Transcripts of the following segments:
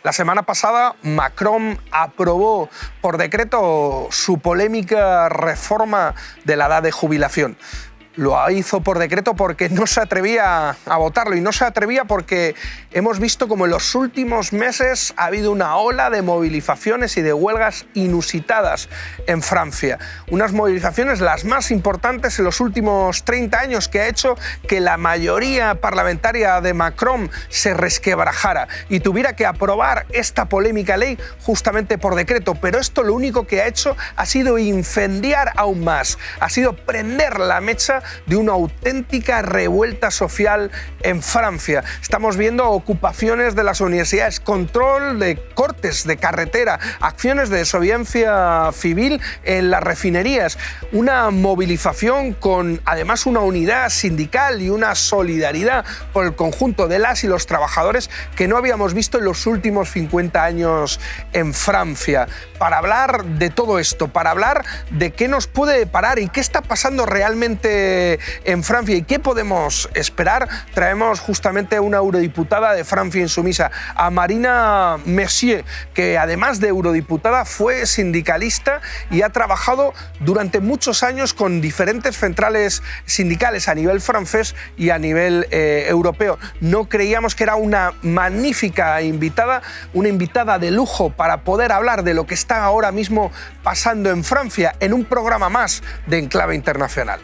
La semana pasada, Macron aprobó por decreto su polémica reforma de la edad de jubilación. Lo hizo por decreto porque no se atrevía a votarlo, y no se atrevía porque hemos visto como en los últimos meses ha habido una ola de movilizaciones y de huelgas inusitadas en Francia. Unas movilizaciones las más importantes en los últimos 30 años, que ha hecho que la mayoría parlamentaria de Macron se resquebrajara y tuviera que aprobar esta polémica ley justamente por decreto. Pero esto lo único que ha hecho ha sido incendiar aún más, ha sido prender la mecha de una auténtica revuelta social en Francia. Estamos viendo ocupaciones de las universidades, control de cortes de carretera, acciones de desobediencia civil en las refinerías, una movilización con además una unidad sindical y una solidaridad por el conjunto de las y los trabajadores que no habíamos visto en los últimos 50 años en Francia. Para hablar de todo esto, para hablar de qué nos puede deparar y qué está pasando realmente en Francia y qué podemos esperar, traemos justamente a una eurodiputada de Francia Insumisa, a Marina Messier, que además de eurodiputada fue sindicalista y ha trabajado durante muchos años con diferentes centrales sindicales a nivel francés y a nivel europeo. No creíamos que era una magnífica invitada, una invitada de lujo para poder hablar de lo que está ahora mismo pasando en Francia en un programa más de Enclave Internacional.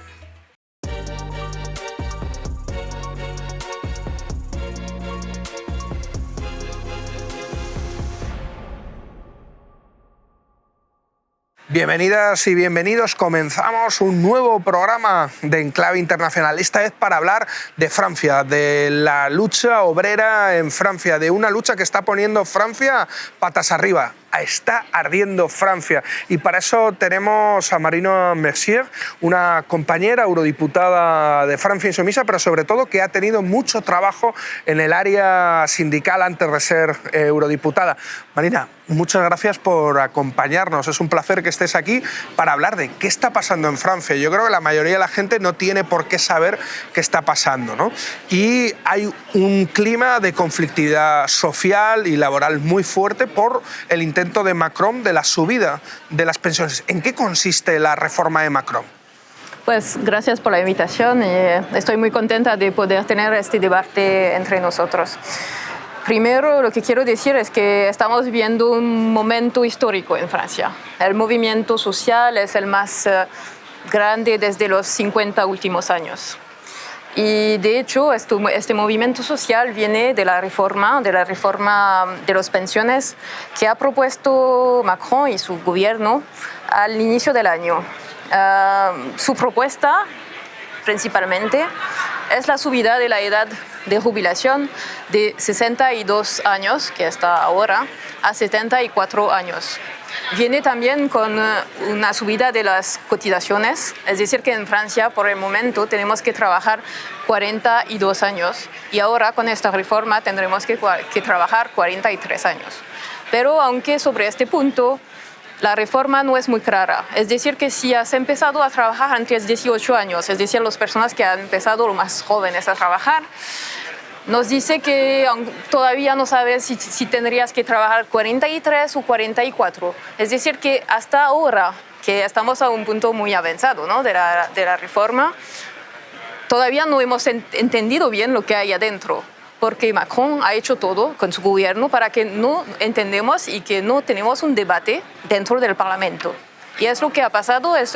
Bienvenidas y bienvenidos. Comenzamos un nuevo programa de Enclave Internacional, esta vez para hablar de Francia, de la lucha obrera en Francia, de una lucha que está poniendo Francia patas arriba. Está ardiendo Francia, y para eso tenemos a Marina Messier, una compañera eurodiputada de Francia Insumisa, pero sobre todo que ha tenido mucho trabajo en el área sindical antes de ser eurodiputada. Marina, muchas gracias por acompañarnos. Es un placer que estés aquí para hablar de qué está pasando en Francia. Yo creo que la mayoría de la gente no tiene por qué saber qué está pasando, ¿no? Y hay un clima de conflictividad social y laboral muy fuerte por el intento de Macron de la subida de las pensiones. ¿En qué consiste la reforma de Macron? Pues gracias por la invitación y estoy muy contenta de poder tener este debate entre nosotros. Primero, lo que quiero decir es que estamos viviendo un momento histórico en Francia. El movimiento social es el más grande desde los 50 últimos años. Y de hecho, este movimiento social viene de la reforma de las pensiones que ha propuesto Macron y su gobierno al inicio del año. Su propuesta, principalmente, es la subida de la edad de jubilación de 62 años, que está ahora, a 74 años. Viene también con una subida de las cotizaciones, es decir, que en Francia por el momento tenemos que trabajar 42 años y ahora con esta reforma tendremos que trabajar 43 años. Pero aunque sobre este punto la reforma no es muy clara, es decir, que si has empezado a trabajar antes de 18 años, es decir, las personas que han empezado los más jóvenes a trabajar, nos dice que todavía no sabes si tendrías que trabajar 43 o 44. Es decir, que hasta ahora, que estamos a un punto muy avanzado, ¿no?, de la reforma, todavía no hemos entendido bien lo que hay adentro, porque Macron ha hecho todo con su gobierno para que no entendemos y que no tenemos un debate dentro del Parlamento. Y es lo que ha pasado en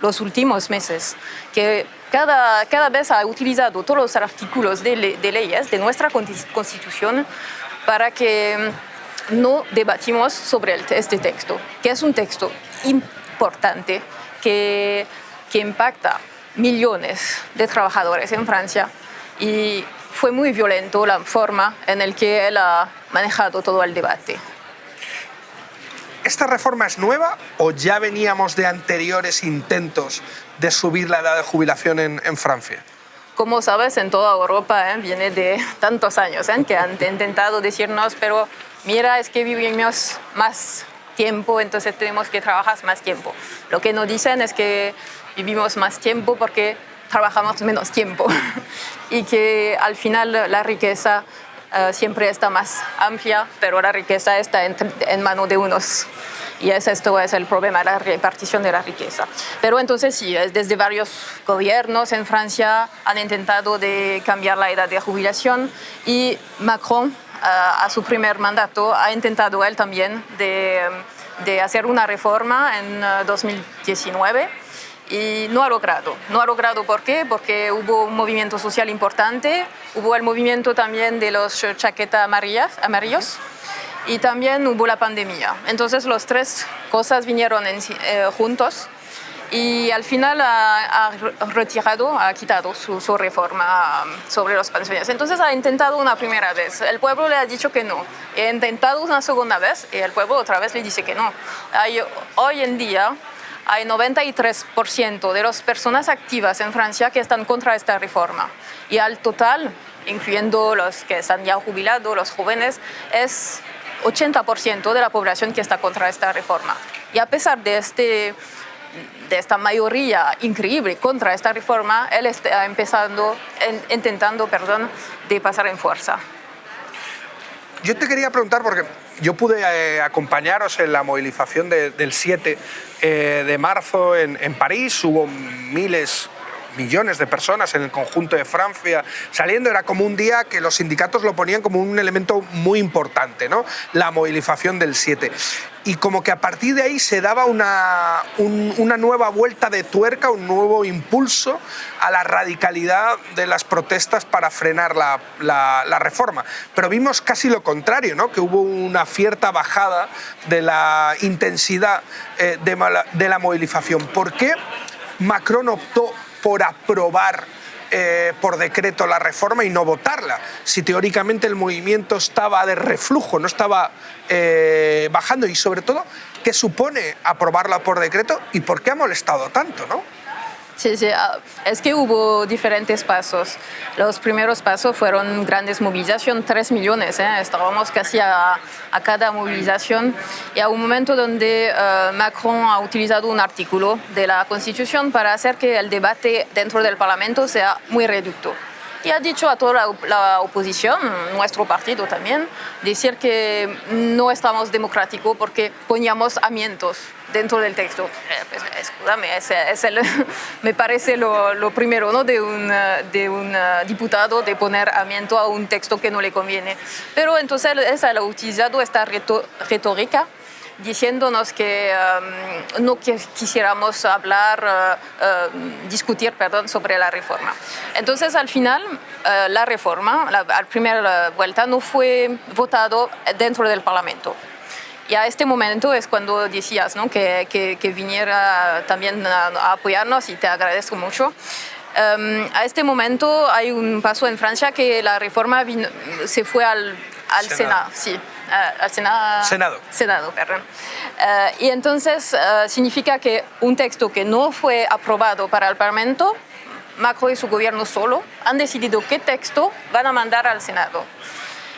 los últimos meses, que cada vez ha utilizado todos los artículos de leyes de nuestra Constitución para que no debatimos sobre este texto, que es un texto importante que impacta millones de trabajadores en Francia, y fue muy violento la forma en la que él ha manejado todo el debate. ¿Esta reforma es nueva o ya veníamos de anteriores intentos de subir la edad de jubilación en Francia? Como sabes, en toda Europa viene de tantos años que han intentado decirnos, pero mira, es que vivimos más tiempo, entonces tenemos que trabajar más tiempo. Lo que nos dicen es que vivimos más tiempo porque trabajamos menos tiempo y que al final la riqueza siempre está más amplia, pero la riqueza está en manos de unos. Y esto es el problema, la repartición de la riqueza. Pero entonces sí, desde varios gobiernos en Francia han intentado de cambiar la edad de jubilación y Macron, a su primer mandato, ha intentado él también de hacer una reforma en 2019 y no ha logrado. No ha logrado, ¿por qué? Porque hubo un movimiento social importante, hubo el movimiento también de los chaquetas amarillos y también hubo la pandemia. Entonces las tres cosas vinieron juntos y al final ha quitado su reforma sobre los pensiones. Entonces ha intentado una primera vez, el pueblo le ha dicho que no. Ha intentado una segunda vez y el pueblo otra vez le dice que no. Hoy en día hay 93% de las personas activas en Francia que están contra esta reforma. Y al total, incluyendo los que están ya jubilados, los jóvenes, es 80% de la población que está contra esta reforma. Y a pesar de esta mayoría increíble contra esta reforma, él está intentando de pasar en fuerza. Yo te quería preguntar, porque yo pude acompañaros en la movilización del 7 de marzo en París, hubo millones de personas en el conjunto de Francia saliendo, era como un día que los sindicatos lo ponían como un elemento muy importante, ¿no? La movilización del 7. Y como que a partir de ahí se daba una nueva vuelta de tuerca, un nuevo impulso a la radicalidad de las protestas para frenar la reforma. Pero vimos casi lo contrario, ¿no? Que hubo una cierta bajada de la intensidad de la movilización. ¿Por qué Macron optó por aprobar por decreto la reforma y no votarla? Si teóricamente el movimiento estaba de reflujo, no estaba bajando, y sobre todo, ¿qué supone aprobarla por decreto y por qué ha molestado tanto, ¿no? Sí, es que hubo diferentes pasos. Los primeros pasos fueron grandes movilizaciones, 3 millones, estábamos casi a cada movilización, y a un momento donde Macron ha utilizado un artículo de la Constitución para hacer que el debate dentro del Parlamento sea muy reducto. Y ha dicho a toda la oposición, nuestro partido también, decir que no estamos democráticos porque poníamos amientos dentro del texto. Pues, escúchame, me parece lo primero, ¿no? de un diputado de poner amiento a un texto que no le conviene. Pero entonces él ha utilizado esta retórica diciéndonos que no quisiéramos discutir sobre la reforma. Entonces, al final, la reforma, la primera vuelta, no fue votado dentro del Parlamento. Y a este momento es cuando decías, ¿no? que viniera también a apoyarnos, y te agradezco mucho. A este momento hay un paso en Francia que la reforma se fue al Senado. Sí. Al Senado, perdón. Y entonces significa que un texto que no fue aprobado para el Parlamento, Macron y su gobierno solo han decidido qué texto van a mandar al Senado.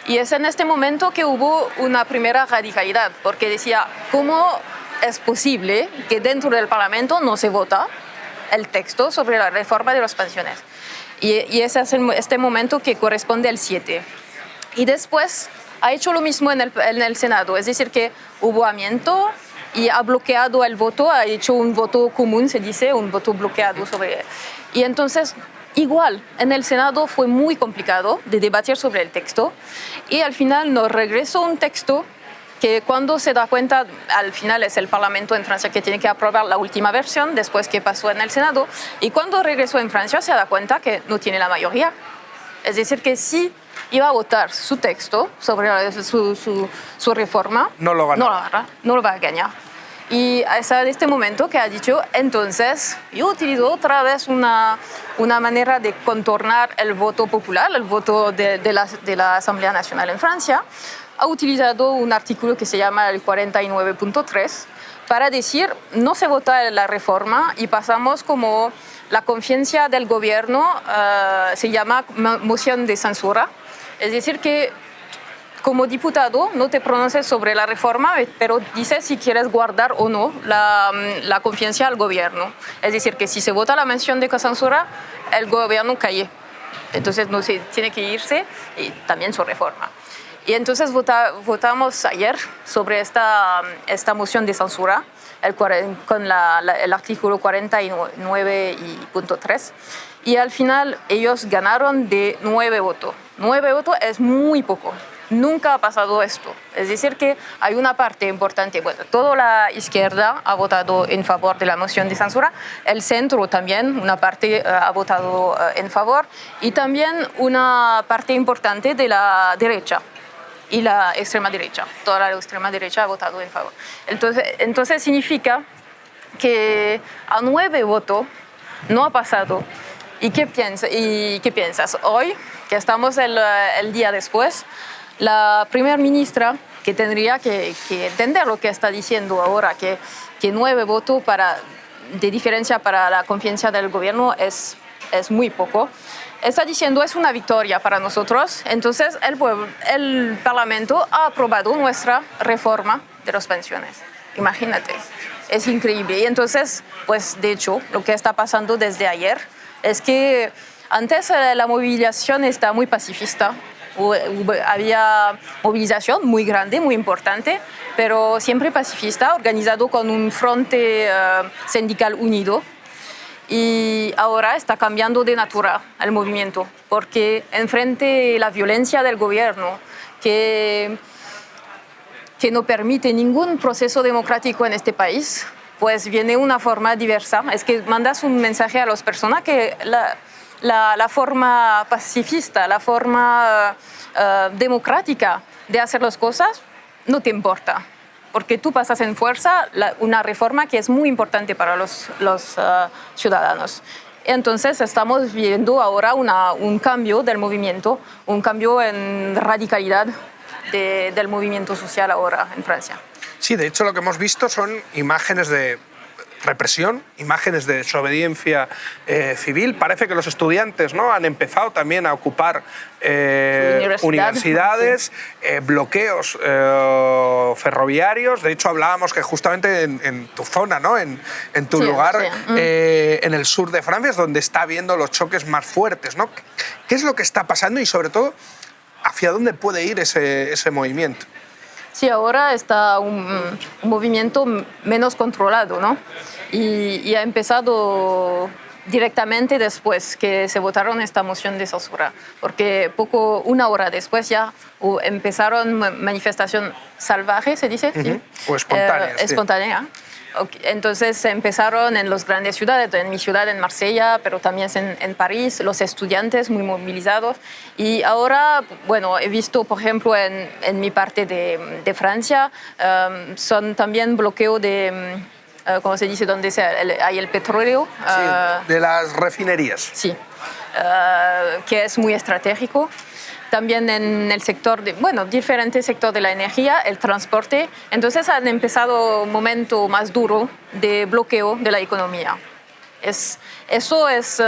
Y es en este momento que hubo una primera radicalidad, porque decía, ¿cómo es posible que dentro del Parlamento no se vota el texto sobre la reforma de las pensiones? Y ese es este momento que corresponde al 7. Y después ha hecho lo mismo en el Senado, es decir, que hubo amiento y ha bloqueado el voto, ha hecho un voto común, se dice, un voto bloqueado sobre. Y entonces, igual, en el Senado fue muy complicado de debatir sobre el texto, y al final nos regresó un texto que, cuando se da cuenta, al final es el Parlamento en Francia que tiene que aprobar la última versión después que pasó en el Senado, y cuando regresó en Francia se da cuenta que no tiene la mayoría. Es decir, que sí iba a votar su texto sobre su reforma, no lo va a ganar. Y es en este momento que ha dicho, entonces yo utilizo otra vez una manera de contornar el voto popular, el voto de la Asamblea Nacional en Francia. Ha utilizado un artículo que se llama el 49.3 para decir, no se vota la reforma y pasamos como la confianza del gobierno, se llama moción de censura. Es decir, que como diputado no te pronuncias sobre la reforma, pero dices si quieres guardar o no la confianza al gobierno. Es decir, que si se vota la moción de censura, el gobierno cae. Entonces no se tiene que irse y también su reforma. Y entonces votamos ayer sobre esta moción de censura con el artículo 49.3 y al final ellos ganaron de 9 votos. 9 votos es muy poco. Nunca ha pasado esto. Es decir, que hay una parte importante. Bueno, toda la izquierda ha votado en favor de la moción de censura. El centro también, una parte ha votado en favor. Y también una parte importante de la derecha y la extrema derecha. Toda la extrema derecha ha votado en favor. Entonces significa que a 9 votos no ha pasado. ¿Y qué piensas? Hoy, que estamos el día después, la primera ministra, que tendría que entender lo que está diciendo ahora, que 9 votos de diferencia para la confianza del gobierno es muy poco, está diciendo es una victoria para nosotros. Entonces el Parlamento ha aprobado nuestra reforma de las pensiones. Imagínate, es increíble. Y entonces, pues de hecho, lo que está pasando desde ayer es que antes la movilización está muy pacifista. Había movilización muy grande, muy importante, pero siempre pacifista, organizado con un frente sindical unido. Y ahora está cambiando de natura el movimiento, porque enfrente la violencia del gobierno, que no permite ningún proceso democrático en este país, pues viene una forma diversa. Es que mandas un mensaje a las personas que la forma pacifista, la forma democrática de hacer las cosas no te importa, porque tú pasas en fuerza una reforma que es muy importante para los ciudadanos. Entonces estamos viendo ahora un cambio del movimiento, un cambio en radicalidad del movimiento social ahora en Francia. Sí, de hecho lo que hemos visto son imágenes de represión, imágenes de desobediencia civil. Parece que los estudiantes, ¿no?, han empezado también a ocupar universidades, bloqueos ferroviarios. De hecho, hablábamos que justamente en tu zona, ¿no?, en tu lugar, en el sur de Francia, es donde está habiendo los choques más fuertes, ¿no? ¿Qué es lo que está pasando y, sobre todo, hacia dónde puede ir ese movimiento? Sí, ahora está un movimiento menos controlado, ¿no? Y ha empezado directamente después que se votaron esta moción de censura, porque una hora después ya empezaron manifestación salvaje, ¿se dice? ¿Sí? O espontánea. Espontánea. Okay. Entonces empezaron en las grandes ciudades, en mi ciudad, en Marsella, pero también en París, los estudiantes muy movilizados. Y ahora, bueno, he visto, por ejemplo, en mi parte de Francia, son también bloqueo de, ¿cómo se dice?, donde hay el petróleo. Sí, de las refinerías. Sí, que es muy estratégico. También en el sector diferente sector de la energía, el transporte. Entonces han empezado un momento más duro de bloqueo de la economía. Eso es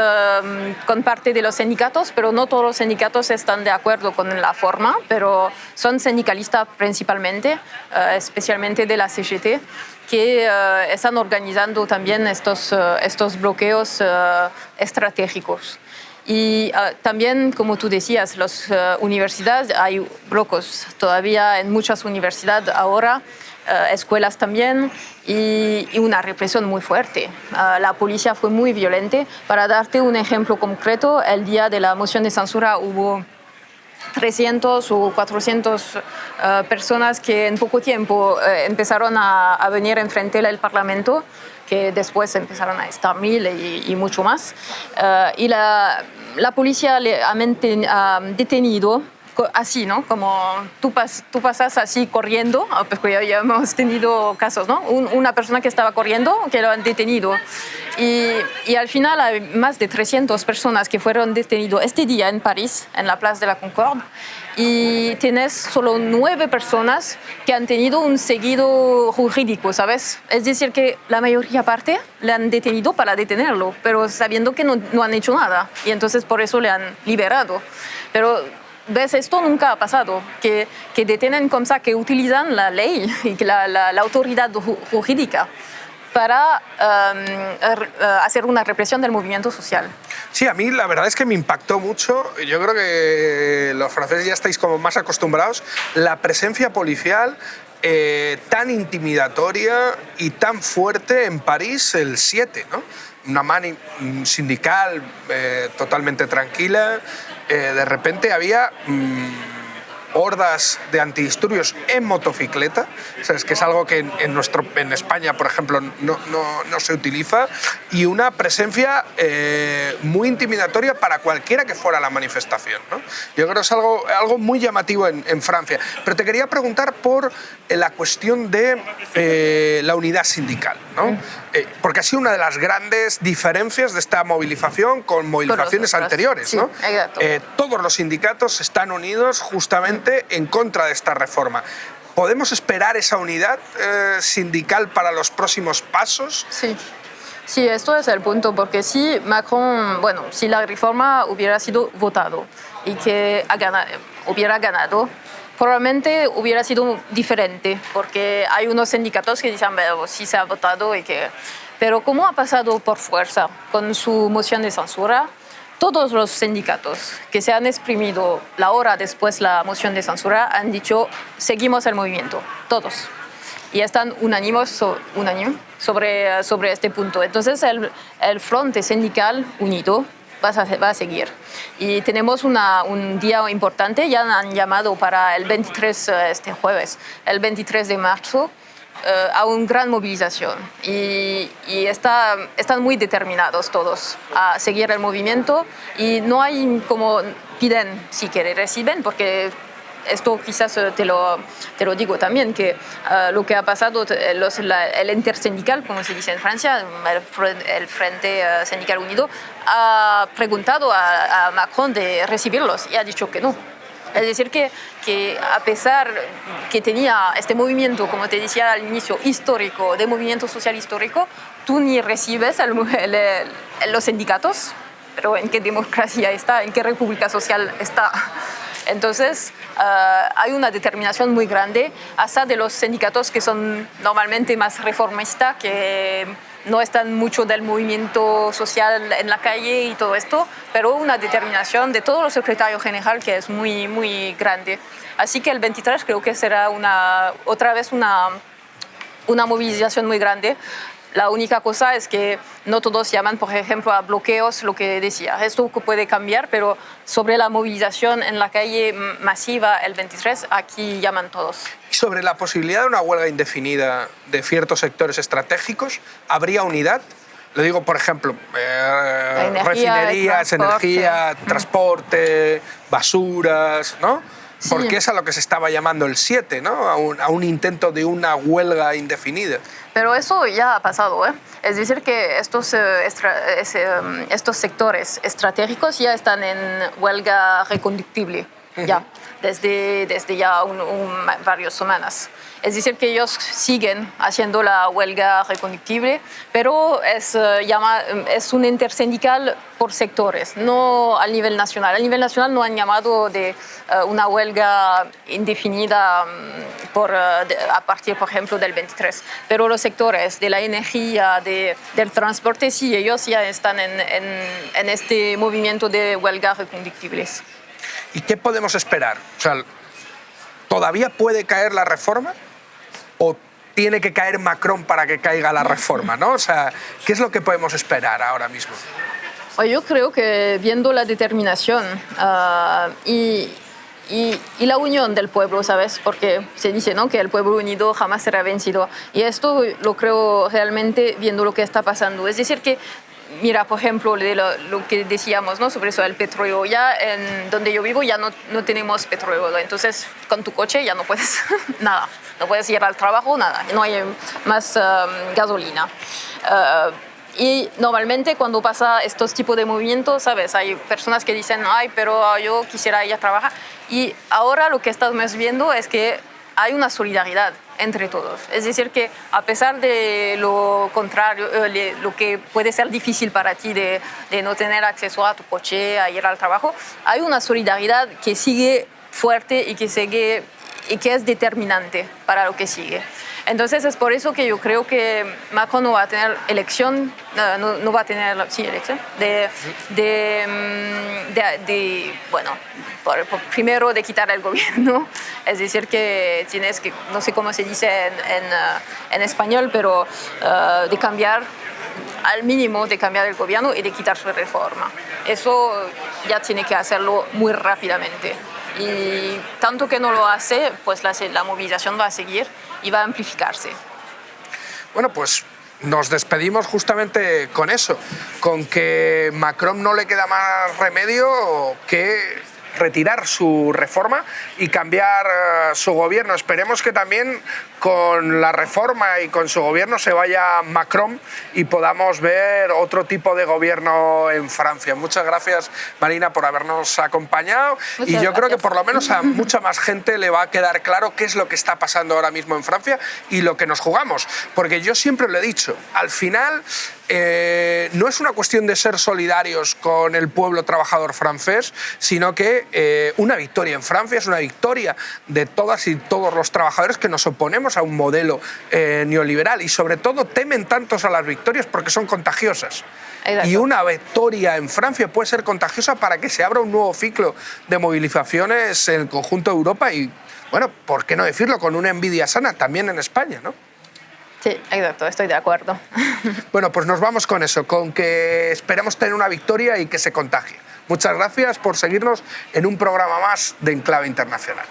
con parte de los sindicatos, pero no todos los sindicatos están de acuerdo con la forma, pero son sindicalistas principalmente, especialmente de la CGT, que están organizando también estos bloqueos estratégicos. Y también, como tú decías, las universidades, hay bloqueos todavía en muchas universidades ahora, escuelas también, y una represión muy fuerte. La policía fue muy violenta. Para darte un ejemplo concreto, el día de la moción de censura hubo 300 o 400 personas que en poco tiempo empezaron a venir enfrente del Parlamento, que después empezaron a estar 1000 y mucho más. Y la policía le ha detenido así, ¿no? Como tú pasas así corriendo, porque ya hemos tenido casos, ¿no? Una persona que estaba corriendo, que lo han detenido. Y al final hay más de 300 personas que fueron detenidas este día en París, en la Place de la Concorde, y tienes solo 9 personas que han tenido un seguido jurídico, ¿sabes? Es decir, que la mayoría parte le han detenido para detenerlo, pero sabiendo que no han hecho nada, y entonces por eso le han liberado. Pero ¿ves? Esto nunca ha pasado, que detienen como que utilizan la ley y la autoridad jurídica para hacer una represión del movimiento social. Sí, a mí la verdad es que me impactó mucho. Yo creo que los franceses ya estáis como más acostumbrados. La presencia policial tan intimidatoria y tan fuerte en París el 7, ¿no? Una mani sindical totalmente tranquila. De repente había hordas de antidisturbios en motocicleta, o sea, es que es algo que en España, por ejemplo, no se utiliza, y una presencia muy intimidatoria para cualquiera que fuera a la manifestación, ¿no? Yo creo que es algo muy llamativo en Francia. Pero te quería preguntar por la cuestión de la unidad sindical, ¿no? Porque ha sido una de las grandes diferencias de esta movilización con movilizaciones anteriores, ¿no? Sí, todos los sindicatos están unidos justamente en contra de esta reforma. ¿Podemos esperar esa unidad sindical para los próximos pasos? Sí. Sí, esto es el punto, porque si Macron, bueno, si la reforma hubiera sido votado y que hubiera ganado, probablemente hubiera sido diferente, porque hay unos sindicatos que dicen, bueno, sí se ha votado y que... Pero como ha pasado por fuerza con su moción de censura, todos los sindicatos que se han exprimido la hora después de la moción de censura han dicho, seguimos el movimiento, todos. Y están unánimes sobre este punto. Entonces el frente sindical unido va a seguir. Y tenemos un día importante, ya han llamado para el 23, este jueves, el 23 de marzo, a una gran movilización. Y están muy determinados todos a seguir el movimiento, y no hay como piden si quieren, reciben, porque esto quizás te lo digo también, que lo que ha pasado, el intersindical, como se dice en Francia, el Frente Sindical Unido, ha preguntado a Macron de recibirlos y ha dicho que no. Es decir, que a pesar que tenía este movimiento, como te decía al inicio, histórico, de movimiento social histórico, tú ni recibes los sindicatos, pero ¿en qué democracia está? ¿En qué república social está? Entonces, hay una determinación muy grande, hasta de los sindicatos que son normalmente más reformistas, que no están mucho del movimiento social en la calle y todo esto, pero una determinación de todos los secretarios generales que es muy, muy grande. Así que el 23 creo que será otra vez una movilización muy grande. La única cosa es que no todos llaman, por ejemplo, a bloqueos, lo que decía. Esto puede cambiar, pero sobre la movilización en la calle masiva el 23, aquí llaman todos. ¿Y sobre la posibilidad de una huelga indefinida de ciertos sectores estratégicos, habría unidad? Lo digo, por ejemplo, refinerías, energía, transporte, basuras, ¿no? Sí. Porque es a lo que se estaba llamando el 7, ¿no? A un intento de una huelga indefinida. Pero eso ya ha pasado, ¿eh? Es decir, que estos sectores estratégicos ya están en huelga reconductible, ya, desde ya varias semanas. Es decir, que ellos siguen haciendo la huelga reconductible, pero es un intersindical por sectores, no al nivel nacional. A nivel nacional no han llamado de una huelga indefinida a partir, por ejemplo, del 23. Pero los sectores de la energía, del transporte, sí, ellos ya están en este movimiento de huelga reconductibles. ¿Y qué podemos esperar? O sea, ¿todavía puede caer la reforma? ¿O tiene que caer Macron para que caiga la reforma, ¿no? O sea, ¿qué es lo que podemos esperar ahora mismo? Yo creo que viendo la determinación y la unión del pueblo, ¿sabes? Porque se dice, ¿no?, que el pueblo unido jamás será vencido. Y esto lo creo realmente viendo lo que está pasando. Es decir, que mira, por ejemplo, lo que decíamos, ¿no?, sobre eso, el petróleo. Ya en donde yo vivo ya no tenemos petróleo, ¿no? Entonces con tu coche ya no puedes nada, no puedes ir al trabajo, nada, no hay más gasolina. Y normalmente cuando pasa estos tipos de movimientos, ¿sabes? Hay personas que dicen, ay, pero yo quisiera ir a trabajar. Y ahora lo que estamos viendo es que hay una solidaridad entre todos. Es decir, que a pesar de lo contrario, lo que puede ser difícil para ti de no tener acceso a tu coche, a ir al trabajo, hay una solidaridad que sigue fuerte y que sigue y que es determinante para lo que sigue. Entonces es por eso que yo creo que Macron no va a tener elección, no va a tener elección, bueno, primero de quitar el gobierno, es decir que tienes que, no sé cómo se dice en español, pero de cambiar al mínimo, de cambiar el gobierno y de quitar su reforma. Eso ya tiene que hacerlo muy rápidamente. Y tanto que no lo hace, pues la movilización va a seguir y va a amplificarse. Bueno, pues nos despedimos justamente con eso, con que Macron no le queda más remedio que retirar su reforma y cambiar su gobierno. Esperemos que también con la reforma y con su gobierno se vaya Macron y podamos ver otro tipo de gobierno en Francia. Muchas gracias, Marina, por habernos acompañado. Y yo creo que por lo menos a mucha más gente le va a quedar claro qué es lo que está pasando ahora mismo en Francia y lo que nos jugamos. Porque yo siempre lo he dicho, al final no es una cuestión de ser solidarios con el pueblo trabajador francés, sino que una victoria en Francia es una victoria de todas y todos los trabajadores que nos oponemos a un modelo neoliberal y sobre todo temen tantos a las victorias porque son contagiosas. Exacto. Y una victoria en Francia puede ser contagiosa para que se abra un nuevo ciclo de movilizaciones en el conjunto de Europa y, bueno, ¿por qué no decirlo? Con una envidia sana también en España, ¿no? Sí, exacto, estoy de acuerdo. Bueno, pues nos vamos con eso, con que esperemos tener una victoria y que se contagie. Muchas gracias por seguirnos en un programa más de Enclave Internacional.